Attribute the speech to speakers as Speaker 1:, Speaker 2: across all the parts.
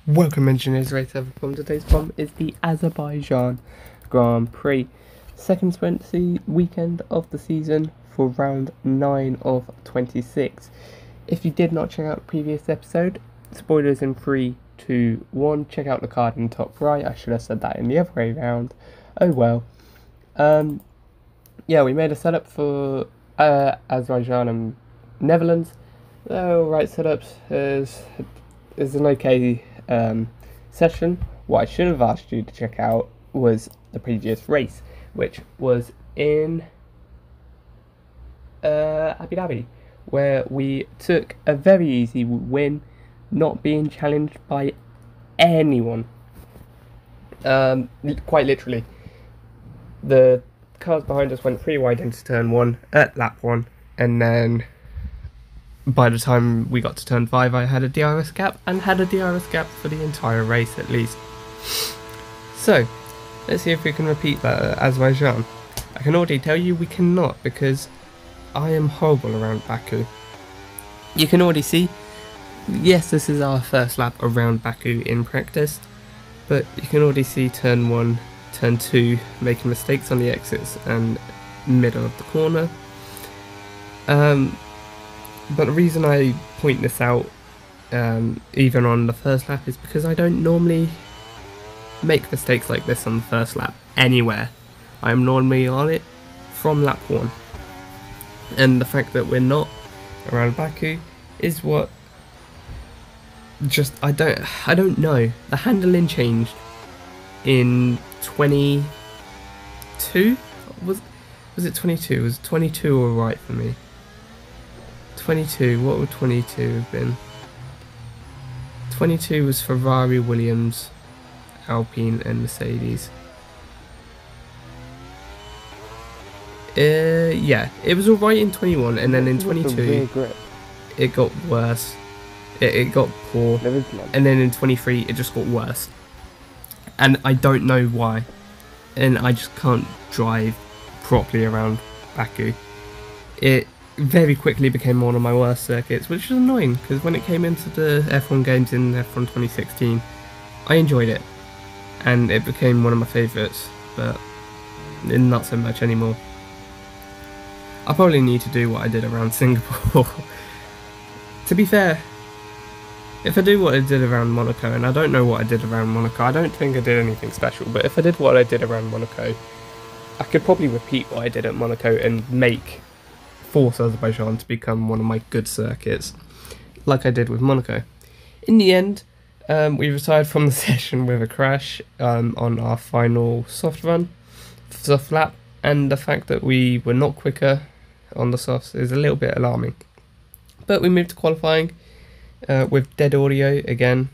Speaker 1: Welcome engineers, race from today's bomb is the Azerbaijan Grand Prix. Second sprint weekend of the season for round 9 of 26. If you did not check out the previous episode, spoilers in 3, 2, 1, check out the card in the top right. I should have said that in the other way around. Oh well. Yeah, we made a setup for Azerbaijan and Netherlands. Alright setups is an okay session. What I should have asked you to check out was the previous race, which was in Abu Dhabi, where we took a very easy win, not being challenged by anyone. Quite literally, the cars behind us went 3 wide into turn 1 at lap 1, and then by the time we got to turn 5 I had a DRS gap, and had a DRS gap for the entire race at least. So let's see if we can repeat that at Azerbaijan. I can already tell you we cannot, because I am horrible around Baku. You can already see, yes, this is our first lap around Baku in practice, but you can already see turn 1, turn 2 making mistakes on the exits and middle of the corner. But the reason I point this out, even on the first lap, is because I don't normally make mistakes like this on the first lap anywhere. I am normally on it from lap 1. And the fact that we're not around Baku is what just, I don't know. The handling changed in 22? Was it 22? Was 22 alright for me? 22, what would 22 have been? 22 was Ferrari, Williams, Alpine and Mercedes. Yeah, it was alright in 21, and then in 22 it got worse. It got poor, and then in 23 it just got worse. And I don't know why, and I just can't drive properly around Baku. It very quickly became one of my worst circuits, which was annoying, because when it came into the F1 games in F1 2016, I enjoyed it, and it became one of my favourites, but not so much anymore. I probably need to do what I did around Singapore. To be fair, if I do what I did around Monaco, and I don't know what I did around Monaco, I don't think I did anything special, but if I did what I did around Monaco, I could probably repeat what I did at Monaco and force Azerbaijan to become one of my good circuits, like I did with Monaco. In the end, we retired from the session with a crash on our final soft lap, and the fact that we were not quicker on the softs is a little bit alarming. But we moved to qualifying with dead audio again,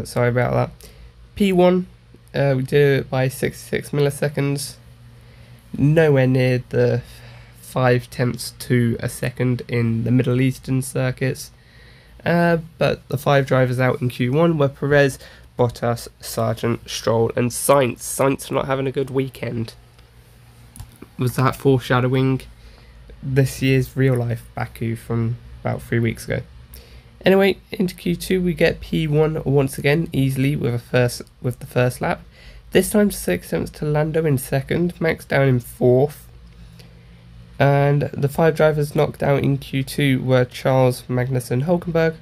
Speaker 1: sorry about that. P1, we did it by 66 milliseconds, nowhere near the 5 tenths to a second in the Middle Eastern circuits, but the 5 drivers out in Q1 were Perez, Bottas, Sargent, Stroll and Sainz. Sainz not having a good weekend. Was that foreshadowing this year's real life Baku from about 3 weeks ago? Anyway, into Q2 we get P1 once again easily with the first lap. This time 6 tenths to Lando in second, Max down in 4th. And the 5 drivers knocked out in Q2 were Charles, Magnussen, Hulkenberg,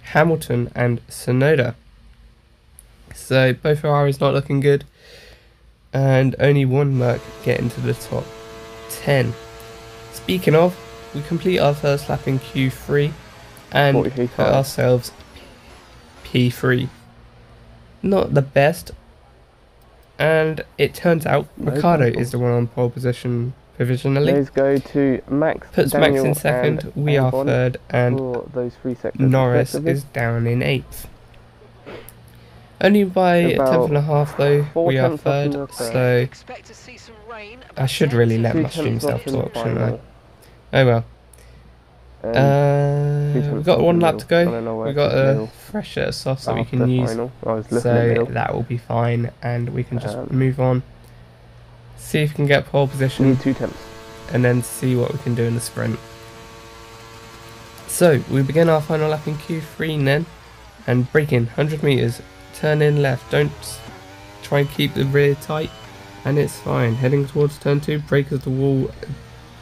Speaker 1: Hamilton and Tsunoda. So both Ferraris not looking good, and only one Merc getting to the top 10. Speaking of, we complete our first lap in Q3 and put ourselves P3. Not the best, and it turns out Ricciardo is the one on pole position provisionally.
Speaker 2: Let's go to Max.
Speaker 1: Puts Max in second, we are third, and Norris is down in 8th. Only by a tenth and a half though, we are third, so I should really let my stream self-talk, shouldn't I? Oh well. We've got 1 lap to go, we've got a fresh set of softs that we can use, so that will be fine, and we can just move on. See if we can get pole position,
Speaker 2: 2 tenths,
Speaker 1: and then see what we can do in the sprint. So we begin our final lap in Q3 then, and braking 100 meters turn in left. Don't try and keep the rear tight, and it's fine. Heading towards turn 2, brake as the wall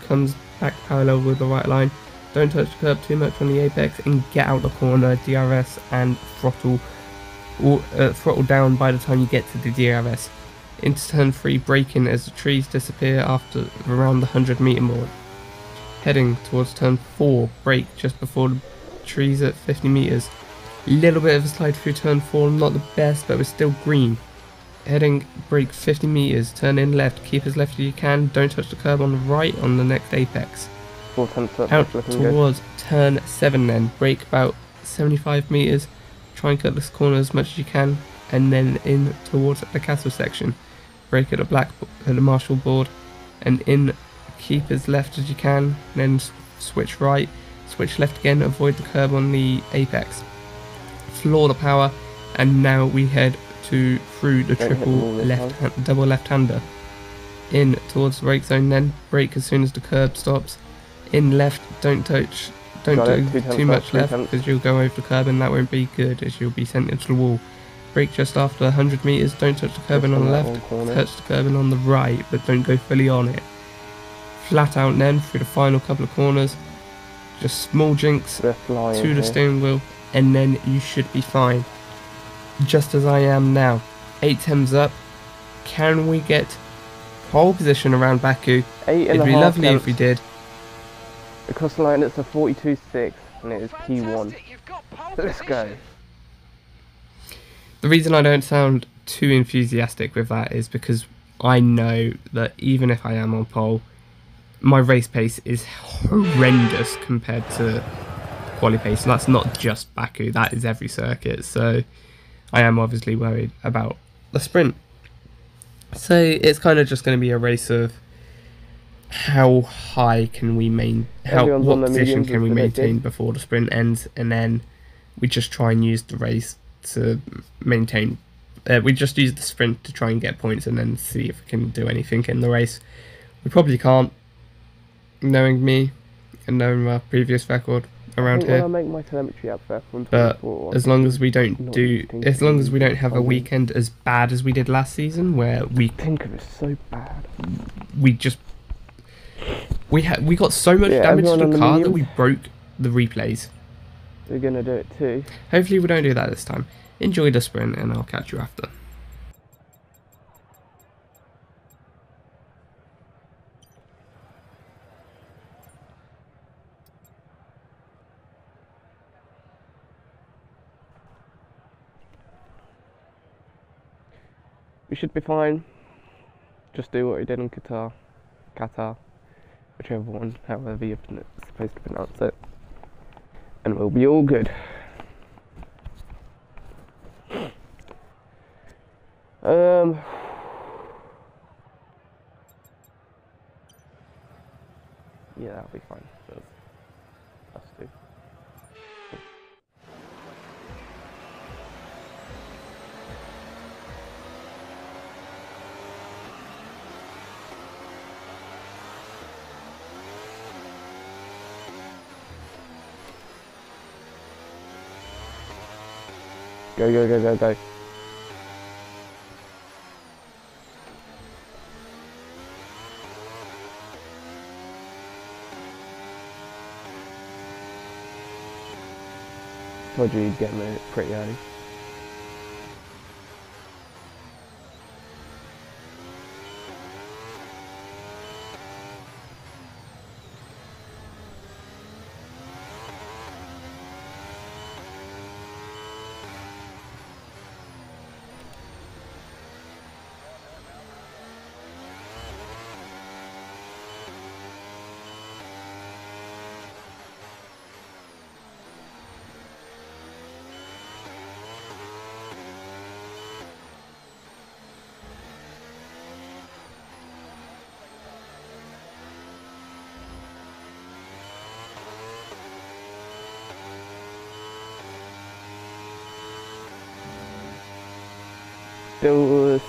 Speaker 1: comes back parallel with the right line. Don't touch the curb too much on the apex and get out the corner, DRS and throttle down by the time you get to the DRS. Into turn 3, braking as the trees disappear after around the 100-meter mark. Heading towards turn 4, brake just before the trees at 50 meters. Little bit of a slide through turn 4, not the best, but we're still green. Heading, brake 50 meters, turn in left, keep as left as you can, don't touch the curb on the right on the next apex. Out towards turn 7 then, brake about 75 meters, try and cut this corner as much as you can, and then in towards the castle section. Brake at the marshal board, and in, keep as left as you can, then switch right, switch left again, avoid the curb on the apex. Floor the power, and now we head through the double left-hander. In towards the brake zone then, brake as soon as the curb stops. In left, don't do too much left because you'll go over the curb and that won't be good as you'll be sent into the wall. Brake just after 100 meters, don't touch the curbing on the left, touch the curbing on the right, but don't go fully on it. Flat out then through the final couple of corners, just small jinks to the steering wheel, and then you should be fine. Just as I am now. 8 temps up. Can we get pole position around Baku? It'd be lovely if we did.
Speaker 2: Across the line it's a 42.6 and it is P1. Let's go.
Speaker 1: The reason I don't sound too enthusiastic with that is because I know that even if I am on pole, my race pace is horrendous compared to quali pace. And that's not just Baku, that is every circuit. So I am obviously worried about the sprint. So it's kind of just going to be a race of how high can we what position can we maintain before the sprint ends, and then we just try and use the race to maintain. We just use the sprint to try and get points, and then see if we can do anything in the race. We probably can't, knowing me and knowing my previous record around here.
Speaker 2: I'll make my telemetry up there from
Speaker 1: but as long as we don't have a weekend as bad as we did last season, where we
Speaker 2: think of it so bad,
Speaker 1: we got so much damage to the car that we broke the replays.
Speaker 2: We're gonna do it too.
Speaker 1: Hopefully we don't do that this time. Enjoy the sprint and I'll catch you after.
Speaker 2: We should be fine. Just do what we did in Qatar, whichever one, however you're supposed to pronounce it, and we'll be all good. Yeah, that'll be fine. Us two. Go, go, go, go, go. Told you you'd get me pretty early.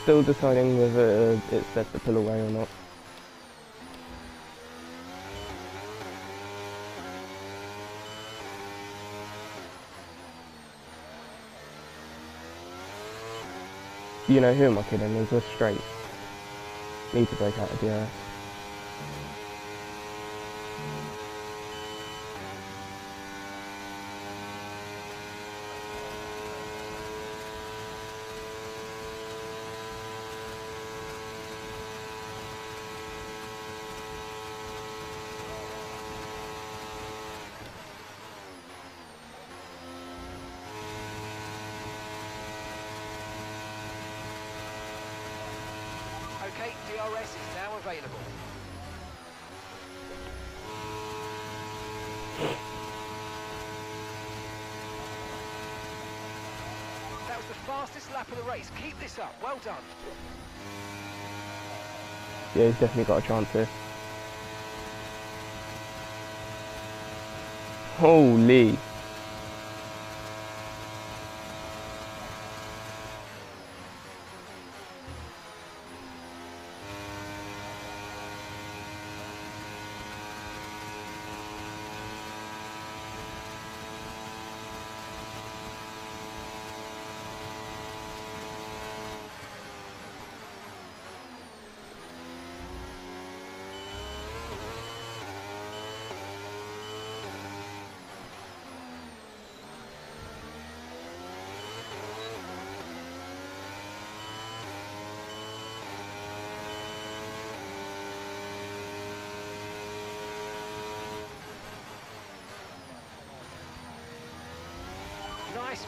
Speaker 2: Still deciding whether it's best to pull away or not. You know, who am I kidding? We're straight. Need to break out of DRS.
Speaker 3: Okay, DRS is now available. That was the fastest lap of the race. Keep this up. Well done.
Speaker 2: Yeah, he's definitely got a chance here. Holy.
Speaker 3: Nice.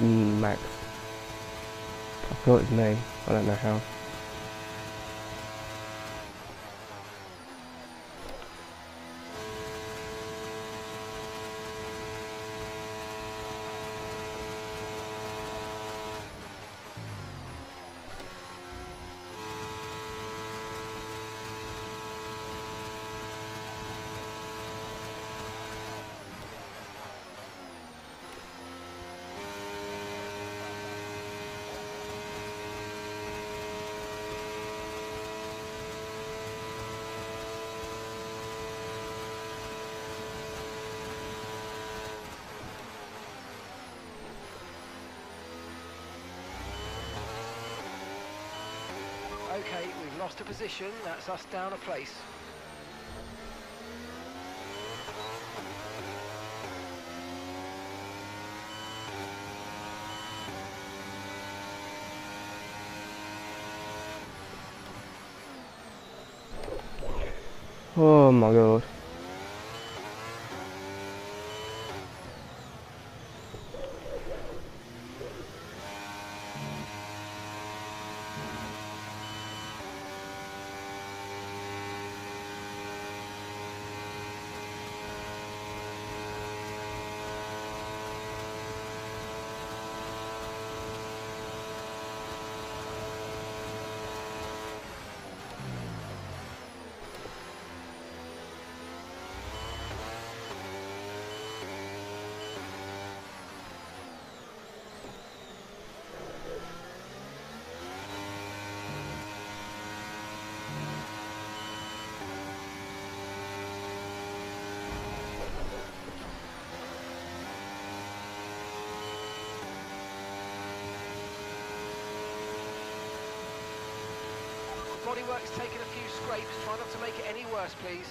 Speaker 2: Max. I forgot his name. I don't know how.
Speaker 3: Okay, we've lost a position. That's us down a place.
Speaker 2: Oh my god.
Speaker 3: Bodywork's taken a few scrapes. Try not to make it any worse, please.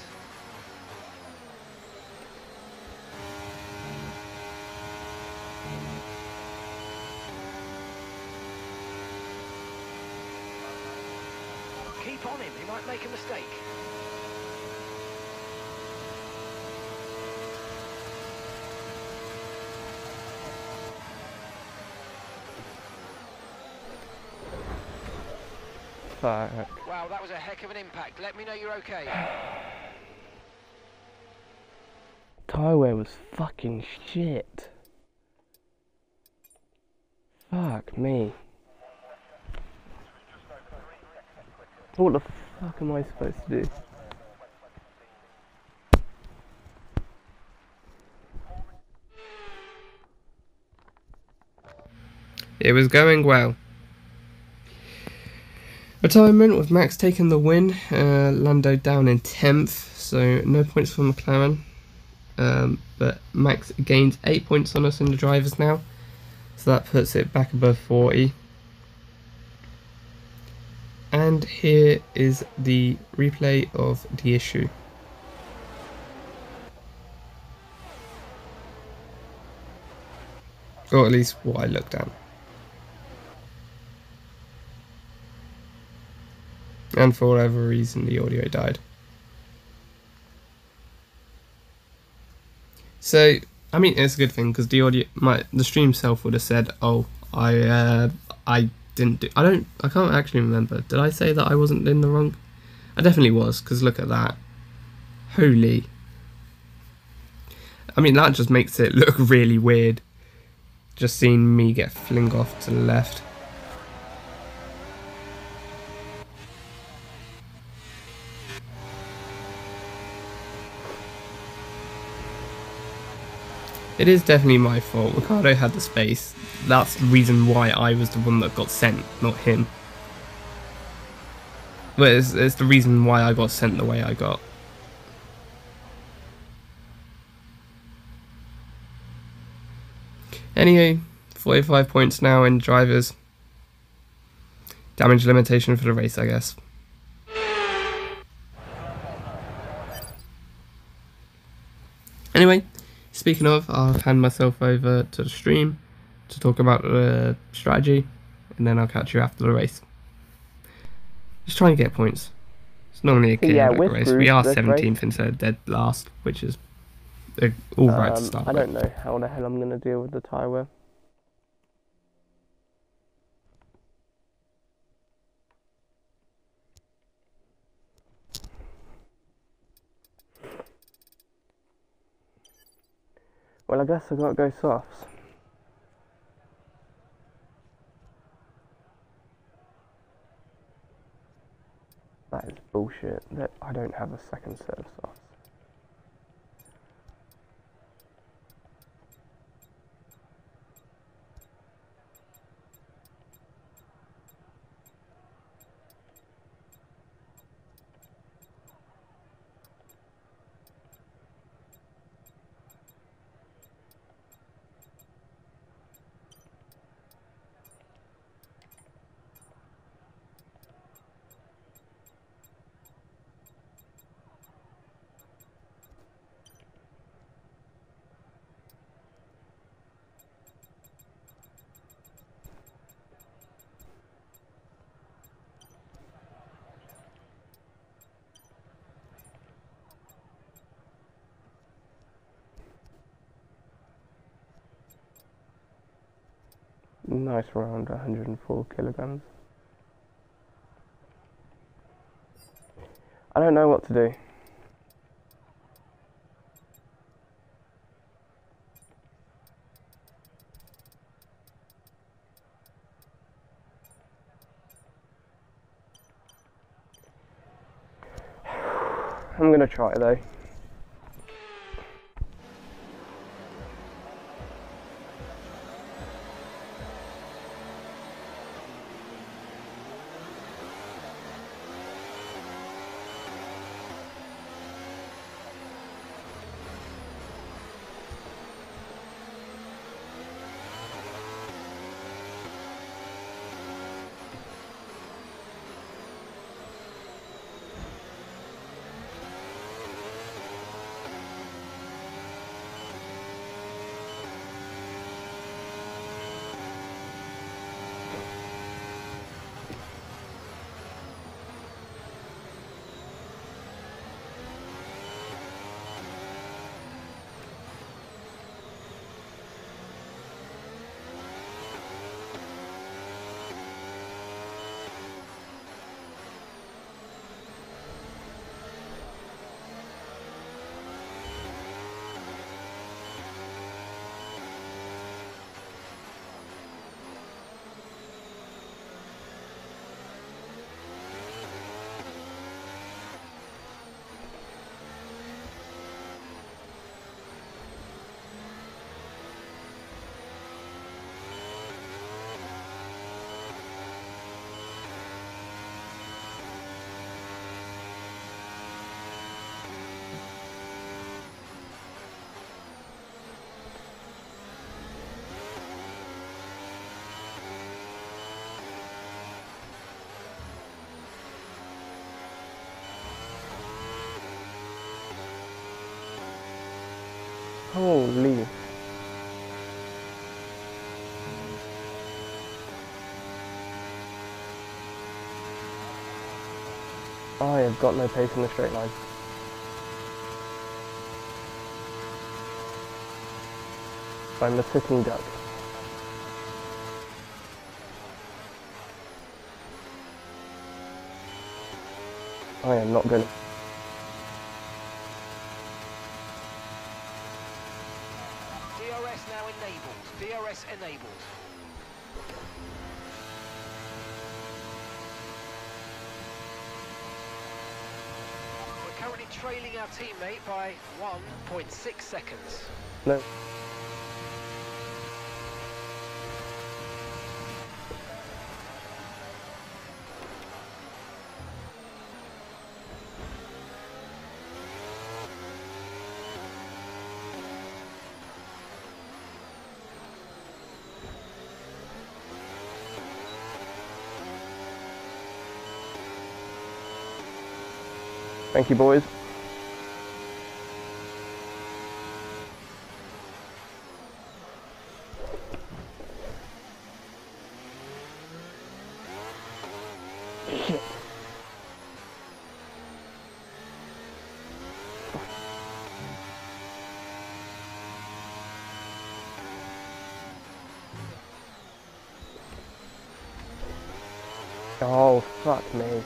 Speaker 3: Keep on him. He might make a mistake.
Speaker 2: Fuck.
Speaker 3: Wow, that was a heck of an impact. Let me know you're okay.
Speaker 2: Tyre wear was fucking shit. Fuck me. What the fuck am I supposed to do?
Speaker 1: It was going well. Retirement with Max taking the win, Lando down in 10th, so no points for McLaren, but Max gains 8 points on us in the drivers now, so that puts it back above 40. And here is the replay of the issue. Or at least what I looked at. And for whatever reason the audio died. So, I mean, it's a good thing because the stream self would have said, "Oh, I didn't do. I can't actually remember. Did I say that I wasn't in the wrong? I definitely was, because look at that. Holy. I mean, that just makes it look really weird. Just seeing me get flinged off to the left. It is definitely my fault. Ricardo had the space. That's the reason why I was the one that got sent, not him. But it's the reason why I got sent the way I got. Anyway, 45 points now in drivers. Damage limitation for the race, I guess. Anyway, speaking of, I'll hand myself over to the stream to talk about the strategy, and then I'll catch you after the race. Just trying to get points. It's normally a chaotic race. We are 17th instead of dead last, which is all right to start with.
Speaker 2: I don't know how the hell I'm going to deal with the tyre wear. Well, I guess I gotta go softs. That is bullshit. That I don't have a second set of softs. Nice round, 104 kilograms. I don't know what to do. I'm gonna try though. Holy. I have got no pace in the straight line. I'm a sitting duck. I am not going to.
Speaker 3: DRS now enabled. DRS enabled. We're currently trailing our teammate by 1.6 seconds.
Speaker 2: No. Thank you, boys. Shit. Oh, fuck me.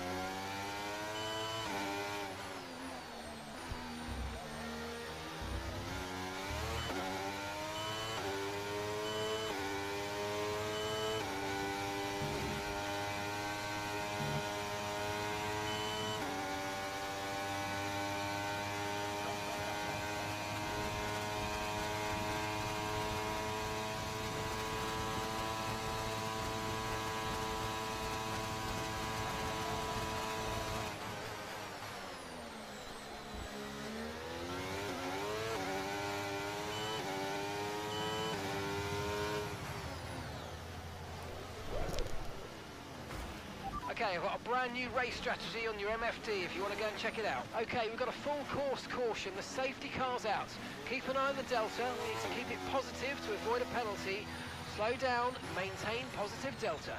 Speaker 3: Okay, I've got a brand new race strategy on your MFD if you want to go and check it out. Okay, we've got a full course caution. The safety car's out. Keep an eye on the delta. We need to keep it positive to avoid a penalty. Slow down, maintain positive delta.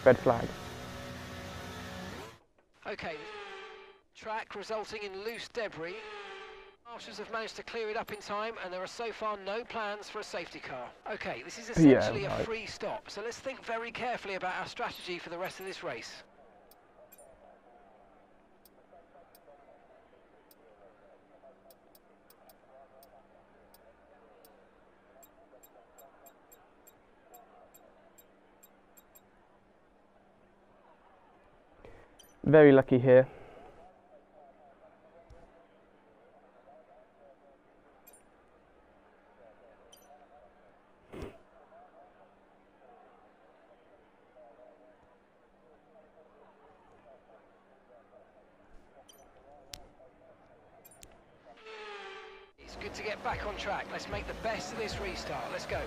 Speaker 2: Red flag.
Speaker 3: Okay, track resulting in loose debris. Marshals have managed to clear it up in time, and there are so far no plans for a safety car. Okay, this is essentially a free stop, so let's think very carefully about our strategy for the rest of this race.
Speaker 2: Very lucky here.
Speaker 3: It's good to get back on track. Let's make the best of this restart. Let's go.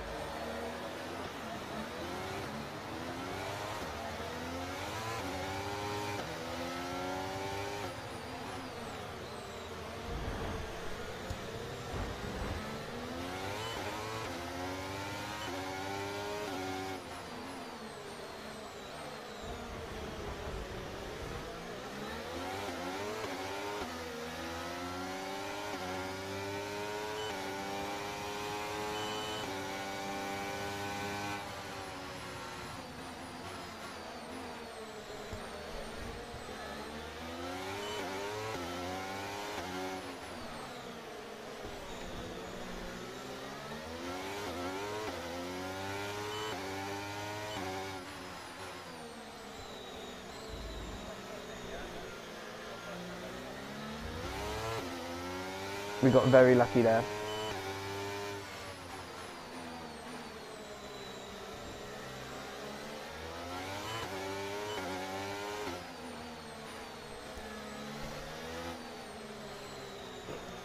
Speaker 2: We got very lucky there.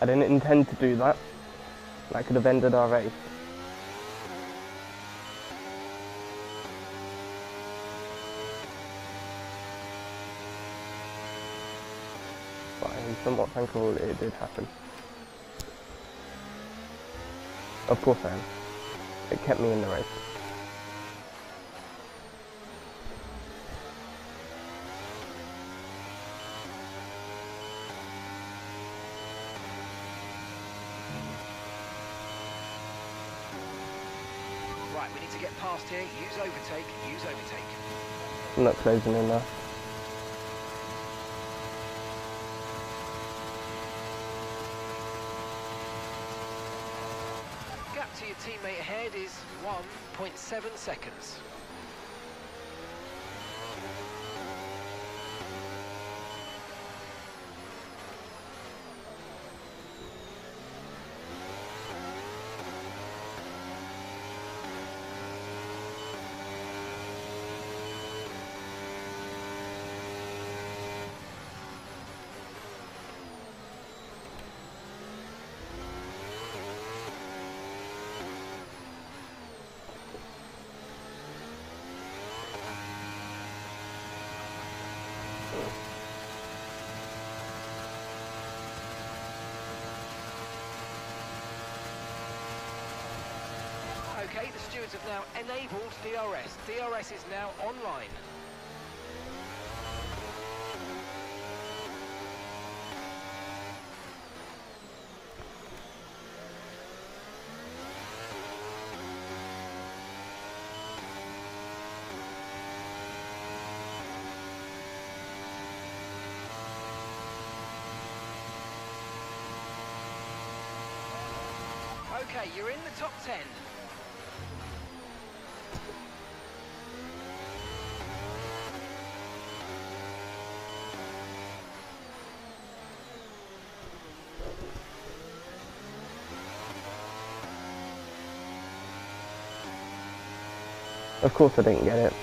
Speaker 2: I didn't intend to do that. That could have ended our race. But I'm somewhat thankful it did happen. Of course I am. It kept me in the race.
Speaker 3: Right, we need to get past here. Use overtake. Use overtake.
Speaker 2: I'm not closing in there.
Speaker 3: Gap to your teammate ahead is 1.7 seconds. Okay, the stewards have now enabled DRS. DRS is now online. Okay, you're in the top 10.
Speaker 2: Of course I didn't get it.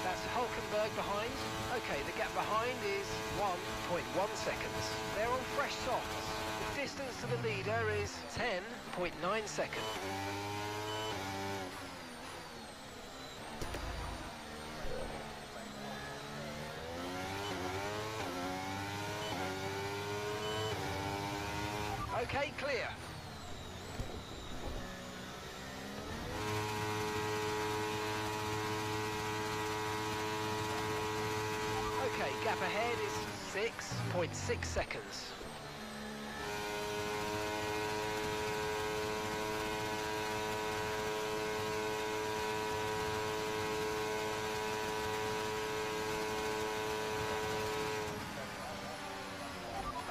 Speaker 3: That's Hulkenberg behind. Okay, the gap behind is 1.1 seconds. They're on fresh softs. The distance to the leader is 10.9 seconds. Okay, clear. Okay, gap ahead is 6.6 seconds.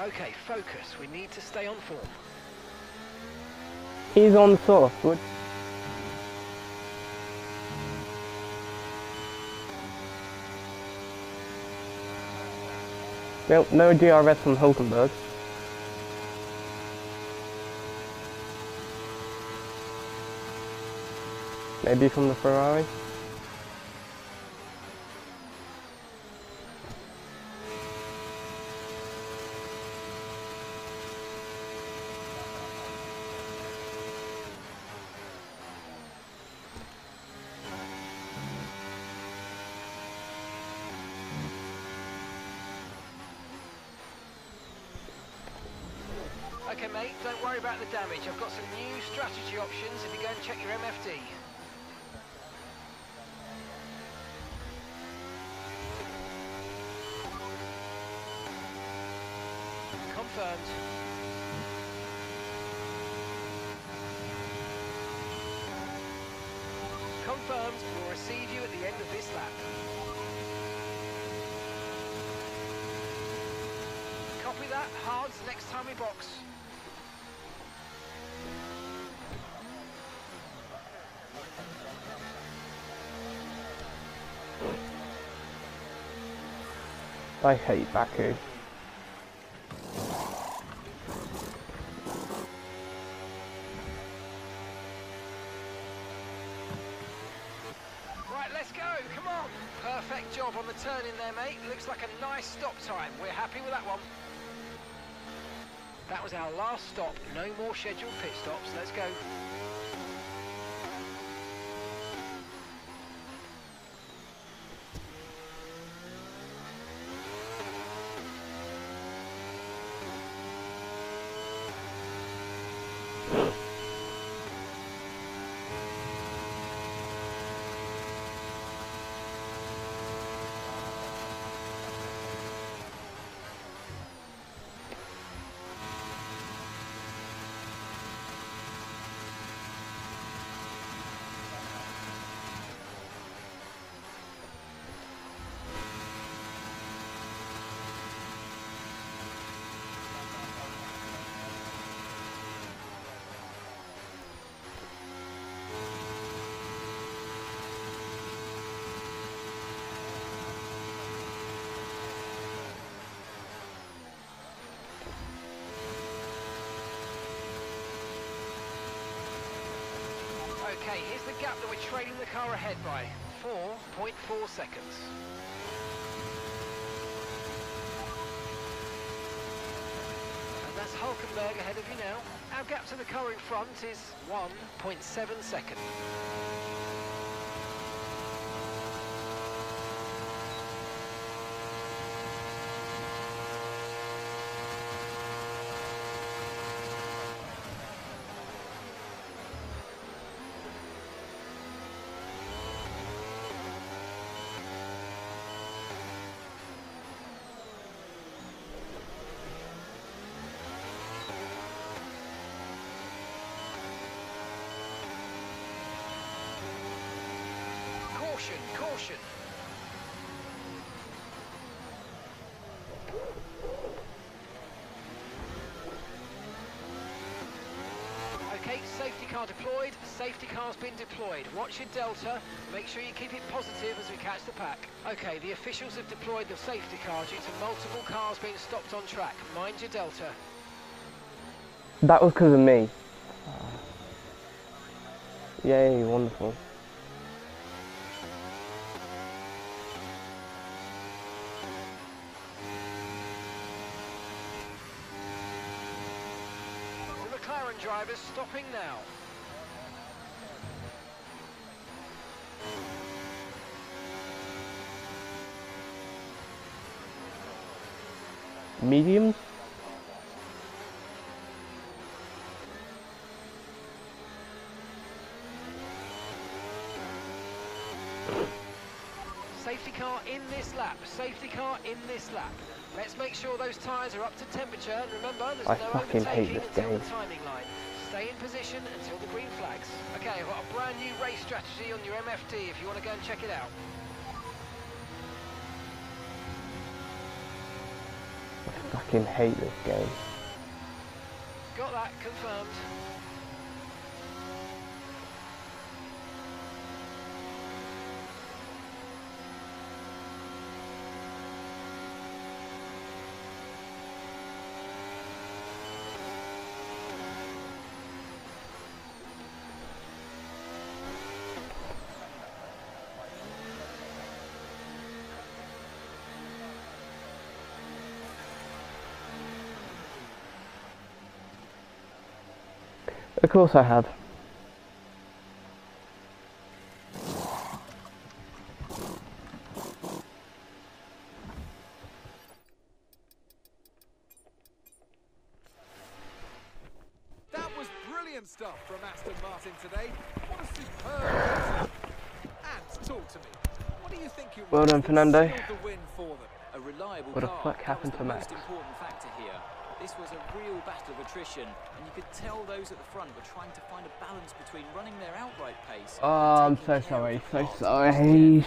Speaker 3: Okay, focus. We need to stay on form.
Speaker 2: He's on soft. What? No DRS from Hulkenberg. Maybe from the Ferrari.
Speaker 3: Okay mate, don't worry about the damage. I've got some new strategy options if you go and check your MFD. Confirmed. Confirmed. We'll receive you at the end of this lap. Copy that. Hards next time we box.
Speaker 2: I hate Baku.
Speaker 3: Right, let's go. Come on. Perfect job on the turn in there, mate. Looks like a nice stop time. We're happy with that one. That was our last stop. No more scheduled pit stops. Let's go. Okay, here's the gap that we're trailing the car ahead by. 4.4 seconds. And that's Hulkenberg ahead of you now. Our gap to the car in front is 1.7 seconds. Caution. Okay, safety car deployed. Safety car's been deployed. Watch your delta. Make sure you keep it positive as we catch the pack. Okay, the officials have deployed the safety car due to multiple cars being stopped on track. Mind your delta.
Speaker 2: That was because of me. Yay, wonderful.
Speaker 3: The McLaren drivers stopping now.
Speaker 2: Mediums?
Speaker 3: Safety car in this lap. Safety car in this lap. Let's make sure those tyres are up to temperature. And remember, there's no
Speaker 2: fucking hate
Speaker 3: overtaking
Speaker 2: this
Speaker 3: until
Speaker 2: game.
Speaker 3: the timing line. Stay in position until the green flags. Okay, I've got a brand new race strategy on your MFD if you want to go and check it out.
Speaker 2: I fucking hate this game.
Speaker 3: Got that confirmed.
Speaker 2: Of course I had.
Speaker 4: That was brilliant stuff from Aston Martin today. What a superb race. And talk to me. What do you think it was
Speaker 2: Well done, Fernando.
Speaker 4: that sealed the win for them?
Speaker 5: A reliable
Speaker 2: What the
Speaker 5: car,
Speaker 2: fuck happened
Speaker 5: that
Speaker 2: to
Speaker 5: was the
Speaker 2: Max?
Speaker 5: most important factor here. This was a real battle of attrition, and you could tell those at the front were trying to find a balance between running their outright pace.
Speaker 2: Oh, I'm so sorry, so sorry.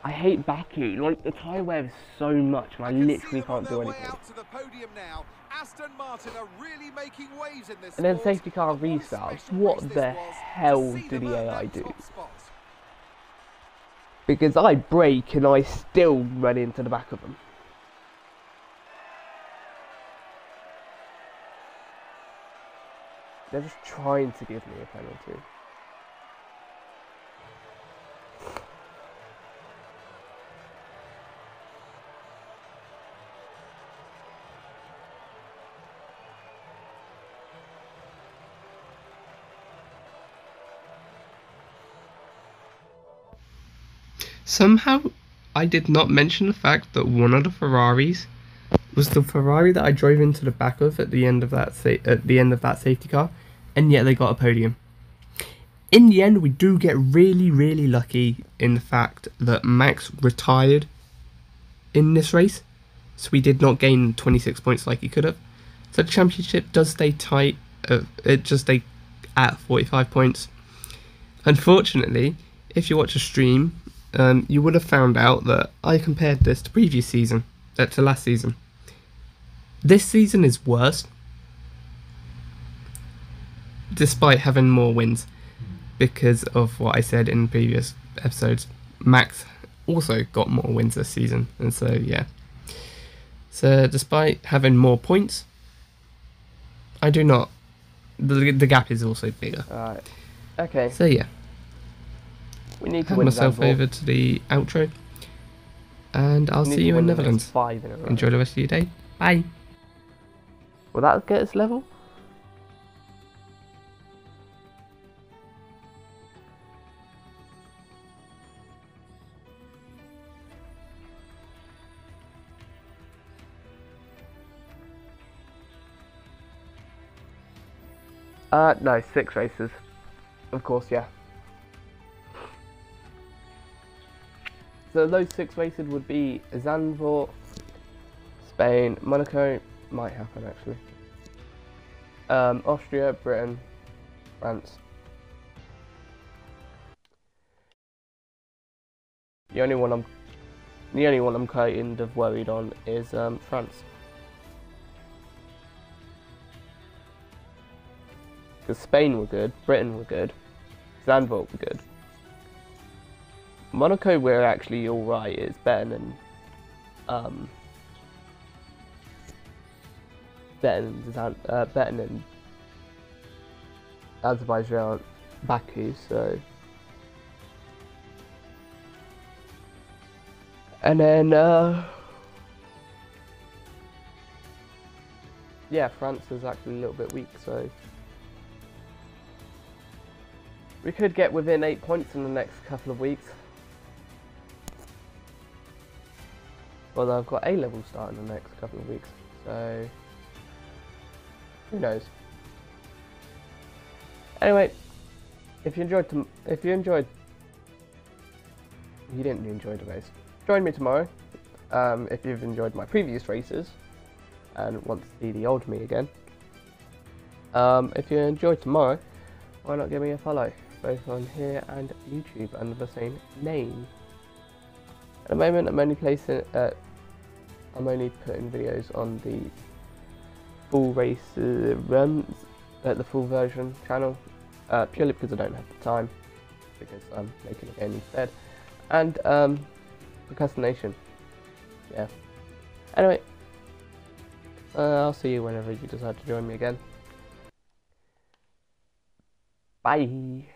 Speaker 2: I hate Baku. Like, the tyre wear is so much, and I literally can't do anything.
Speaker 4: Out to the podium now. Aston Martin are really making waves in this
Speaker 2: And then
Speaker 4: sport.
Speaker 2: safety car
Speaker 4: And what a
Speaker 2: restarts.
Speaker 4: special
Speaker 2: What
Speaker 4: race
Speaker 2: the
Speaker 4: this was
Speaker 2: hell
Speaker 4: to see
Speaker 2: did
Speaker 4: them
Speaker 2: the
Speaker 4: earn
Speaker 2: AI
Speaker 4: that
Speaker 2: do?
Speaker 4: top spot.
Speaker 2: Because I brake and I still run into the back of them. They're just trying to give me a penalty.
Speaker 1: Somehow, I did not mention the fact that one of the Ferraris was the Ferrari that I drove into the back of at the end of that safety car, and yet they got a podium. In the end, we do get really, really lucky in the fact that Max retired in this race, so we did not gain 26 points like he could have. So the championship does stay tight. It just stay at 45 points. Unfortunately, if you watch a stream, you would have found out that I compared this to previous season, to last season. This season is worse, despite having more wins, because of what I said in previous episodes. Max also got more wins this season, and so yeah. So despite having more points, I do not the gap is also bigger.
Speaker 2: Alright. Okay.
Speaker 1: So yeah,
Speaker 2: We need to
Speaker 1: hand
Speaker 2: win
Speaker 1: myself
Speaker 2: Zandvoort.
Speaker 1: over to the outro, and I'll
Speaker 2: We need
Speaker 1: see
Speaker 2: to
Speaker 1: you
Speaker 2: win
Speaker 1: in
Speaker 2: the next
Speaker 1: Netherlands.
Speaker 2: 5 in a row.
Speaker 1: Enjoy the rest of your day. Bye.
Speaker 2: Will that get us level? No, 6 races. Of course, yeah. So those 6 races would be Zandvoort, Spain, Monaco, might happen actually. Austria, Britain, France. The only one I'm kind of worried on is France. Because Spain were good, Britain were good, Zandvoort were good. Monaco we're actually alright, it's better than Azerbaijan, Baku, so. And then yeah, France is actually a little bit weak, so we could get within 8 points in the next couple of weeks. Although I've got A-level starting the next couple of weeks, so who knows. Anyway, if you didn't enjoy the race, join me tomorrow. If you've enjoyed my previous races and want to see the old me again. If you enjoyed tomorrow, why not give me a follow, both on here and YouTube under the same name. At the moment, I'm only putting videos on the full race runs, the full version channel, purely because I don't have the time, because I'm making a game instead, and procrastination. Yeah. Anyway, I'll see you whenever you decide to join me again. Bye.